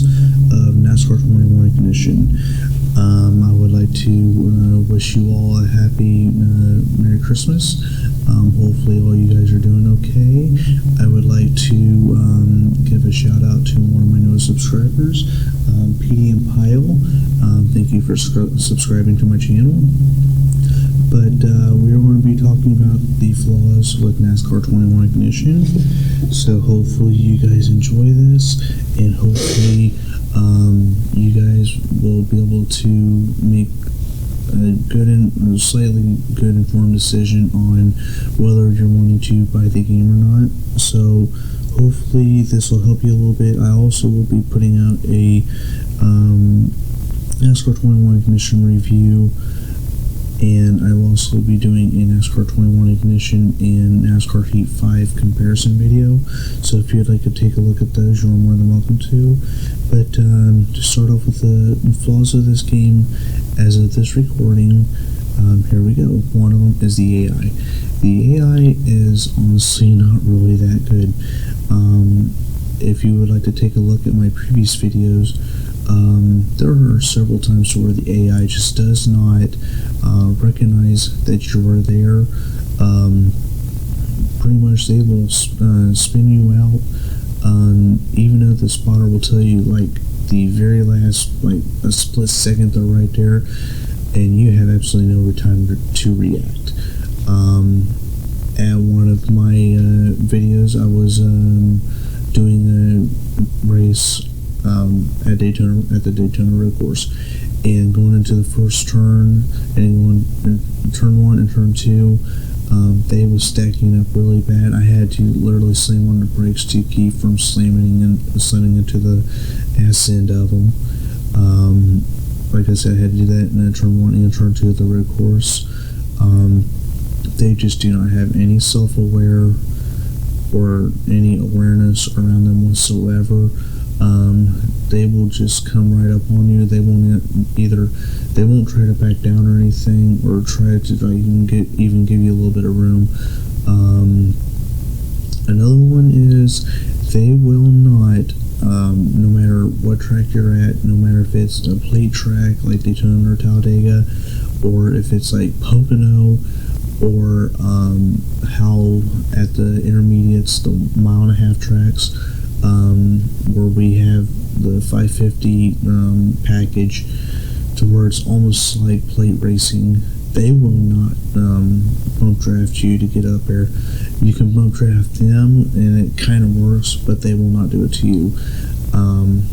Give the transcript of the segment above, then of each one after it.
fans of NASCAR 21 Ignition. I would like to wish you all a happy Merry Christmas. Hopefully all you guys are doing okay. I would like to give a shout out to one of my newest subscribers, PD and Pyle. Thank you for subscribing to my channel. But we are going to be talking about the flaws with NASCAR 21 Ignition. So hopefully you guys enjoy this, and hopefully you guys will be able to make a good and slightly good informed decision on whether you're wanting to buy the game or not. So hopefully this will help you a little bit. I also will be putting out a NASCAR 21 Ignition review, and I will also be doing a NASCAR 21 Ignition and NASCAR Heat 5 comparison video. So if you'd like to take a look at those, you're more than welcome to. But to start off with the flaws of this game, as of this recording, here we go. One of them is the AI. The AI is honestly not really that good. If you would like to take a look at my previous videos, there are several times where the AI just does not recognize that you are there. Pretty much they will spin you out, even though the spotter will tell you like the very last, like a split second they're right there, and you have absolutely no time to react. At one of my videos, I was doing a race at the Daytona road course, and going into the first turn, and going turn 1 and turn 2, they was stacking up really bad. I had to literally slam on the brakes to keep from slamming into the ass end of them. Like I said, I had to do that in turn 1 and turn 2 of the road course. They just do not have any self-aware or any awareness around them whatsoever. They will just come right up on you. They won't try to back down or anything, or try to even give you a little bit of room. Another one is they will not, no matter what track you're at, no matter if it's a plate track like Daytona or Talladega, or if it's like Pocono, or how at the intermediates, the 1.5 mile tracks, where we have the 550 package, to where it's almost like plate racing. They will not bump draft you to get up there. You can bump draft them, and it kind of works, but they will not do it to you.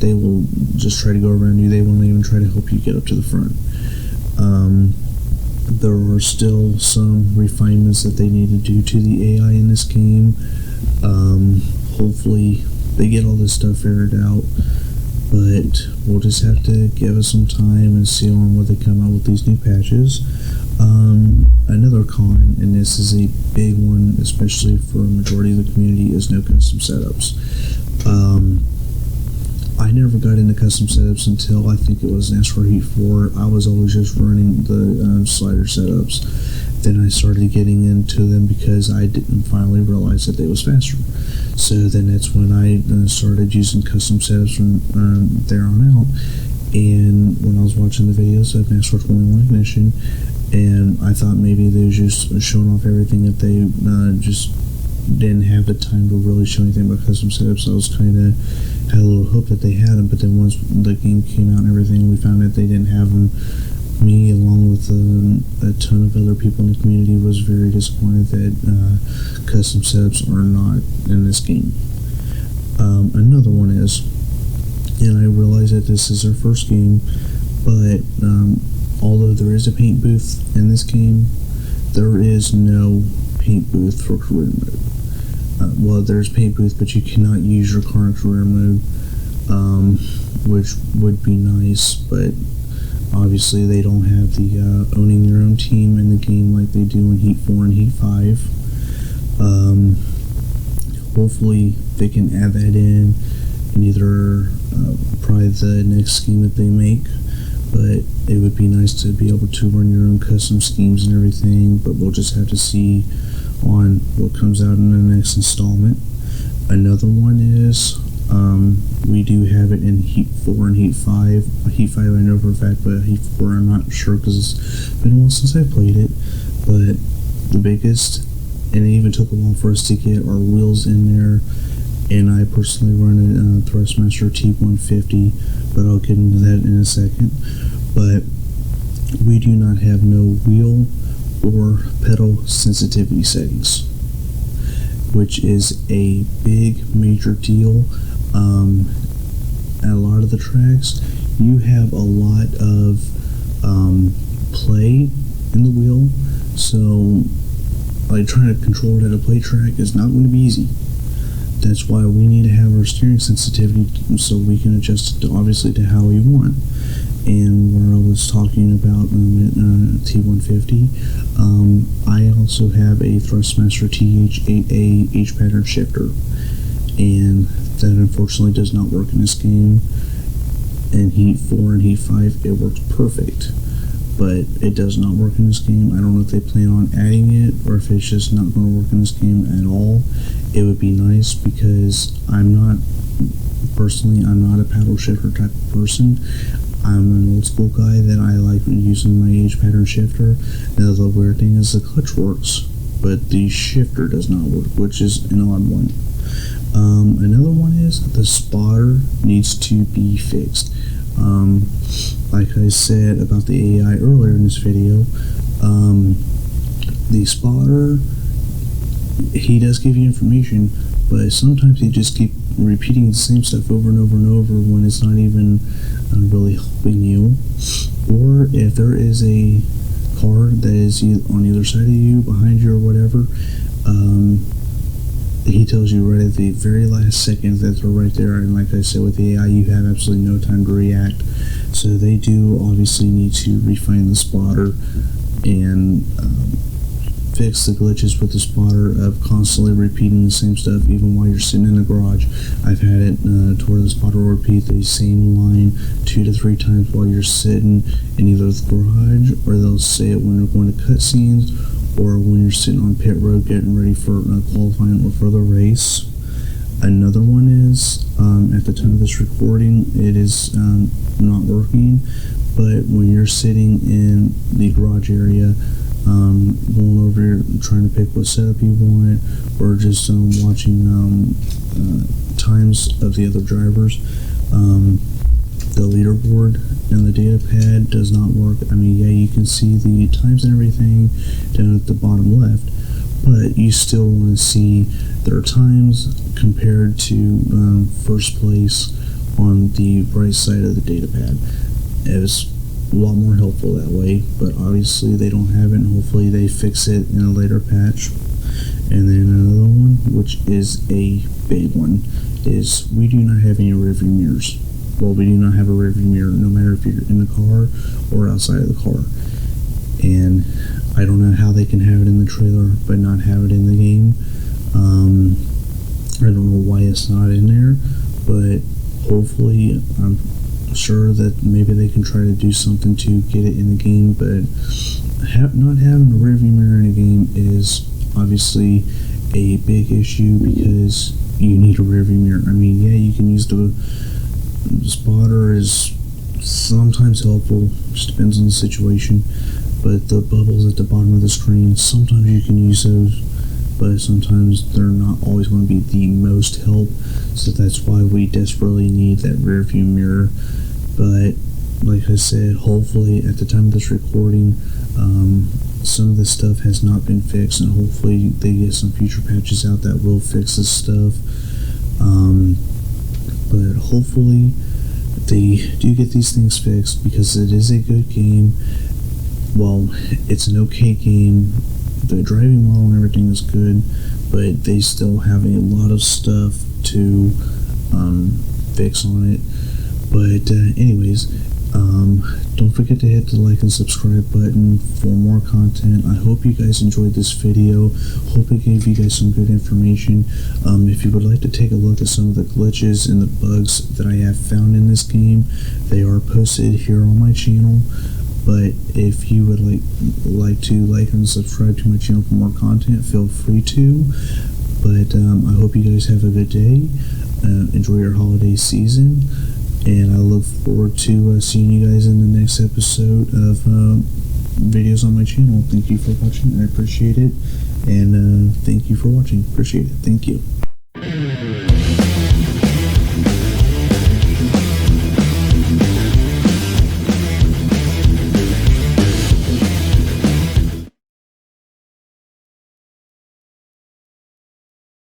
They will just try to go around you. They won't even try to help you get up to the front. There are still some refinements that they need to do to the AI in this game. Hopefully they get all this stuff figured out, but we'll just have to give it some time and see on what they come out with these new patches. Another con, and this is a big one, especially for a majority of the community, is no custom setups. I never got into custom setups until I think it was NASCAR Heat 4. I was always just running the slider setups. Then I started getting into them because I didn't finally realize that they was faster. So then that's when I started using custom setups from there on out. And when I was watching the videos of NASCAR 21 Ignition, and I thought maybe they was just showing off everything, that they just didn't have the time to really show anything about custom setups. I was kind of had a little hope that they had them, but then once the game came out and everything, we found that they didn't have them. Me, along with a ton of other people in the community, was very disappointed that custom setups are not in this game. Another one is, and I realize that this is our first game, but although there is a paint booth in this game, there is no paint booth for career mode. Well, there's paint booth, but you cannot use your car in career mode, which would be nice, but obviously they don't have the owning your own team in the game like they do in Heat 4 and Heat 5. Hopefully they can add that in either probably the next scheme that they make, but it would be nice to be able to run your own custom schemes and everything, but we'll just have to see on what comes out in the next installment. Another one is, We do have it in Heat 4 and Heat 5. Heat 5 I know for a fact, but Heat 4 I'm not sure because it's been a while since I played it. But the biggest, and it even took a while for us to get our wheels in there, and I personally run a Thrustmaster T150, but I'll get into that in a second. But we do not have no wheel or pedal sensitivity settings, which is a big major deal. At a lot of the tracks, you have a lot of play in the wheel, so like trying to control it at a play track is not going to be easy. That's why we need to have our steering sensitivity so we can adjust it obviously to how we want. And where I was talking about T150, I also have a Thrustmaster TH8A H-pattern shifter, and that unfortunately does not work in this game. In Heat 4 and Heat 5 it works perfect, but it does not work in this game. I don't know if they plan on adding it or if it's just not going to work in this game at all. It would be nice because I'm not a paddle shifter type of person. I'm an old school guy that I like using my H-pattern shifter. Now the weird thing is the clutch works, but the shifter does not work, which is an odd one. Another one is the spotter needs to be fixed. Like I said about the AI earlier in this video, the spotter, he does give you information, but sometimes he just keep repeating the same stuff over and over and over when it's not even really helping you. Or if there is a car that is on either side of you, behind you, or whatever, he tells you right at the very last second that they're right there, and like I said with the AI, you have absolutely no time to react. So they do obviously need to refine the spotter and fix the glitches with the spotter of constantly repeating the same stuff even while you're sitting in the garage. I've had it to where the spotter will repeat the same line 2 to 3 times while you're sitting in either the garage, or they'll say it when they're going to cutscenes, or when you're sitting on pit road getting ready for qualifying or for the race. Another one is, at the time of this recording, it is not working, but when you're sitting in the garage area, going over trying to pick what setup you want, or just watching times of the other drivers, the leaderboard and the data pad does not work. I mean, yeah, you can see the times and everything down at the bottom left, but you still want to see their times compared to first place on the right side of the data pad. It's a lot more helpful that way, but obviously they don't have it, and hopefully they fix it in a later patch. And then another one, which is a big one, is we do not have any rearview mirrors. Well, we do not have a rearview mirror, no matter if you're in the car or outside of the car. And I don't know how they can have it in the trailer but not have it in the game. I don't know why it's not in there, but hopefully, I'm sure that maybe they can try to do something to get it in the game. But not having a rearview mirror in a game is obviously a big issue because you need a rearview mirror. I mean, yeah, you can use the spotter is sometimes helpful, just depends on the situation, but the bubbles at the bottom of the screen, sometimes you can use those, but sometimes they're not always going to be the most help, so that's why we desperately need that rear view mirror. But like I said, hopefully at the time of this recording, some of this stuff has not been fixed, and hopefully they get some future patches out that will fix this stuff. But hopefully they do get these things fixed, because it is a good game. Well, it's an okay game. The driving model and everything is good, but they still have a lot of stuff to fix on it. But anyways, don't forget to hit the like and subscribe button for more content. I hope you guys enjoyed this video. Hope it gave you guys some good information. If you would like to take a look at some of the glitches and the bugs that I have found in this game, they are posted here on my channel. But if you would like to like and subscribe to my channel for more content, feel free to. But I hope you guys have a good day. enjoy your holiday season, and I look forward to seeing you guys in the next episode of videos on my channel. Thank you for watching. I appreciate it, and thank you for watching. Appreciate it. Thank you.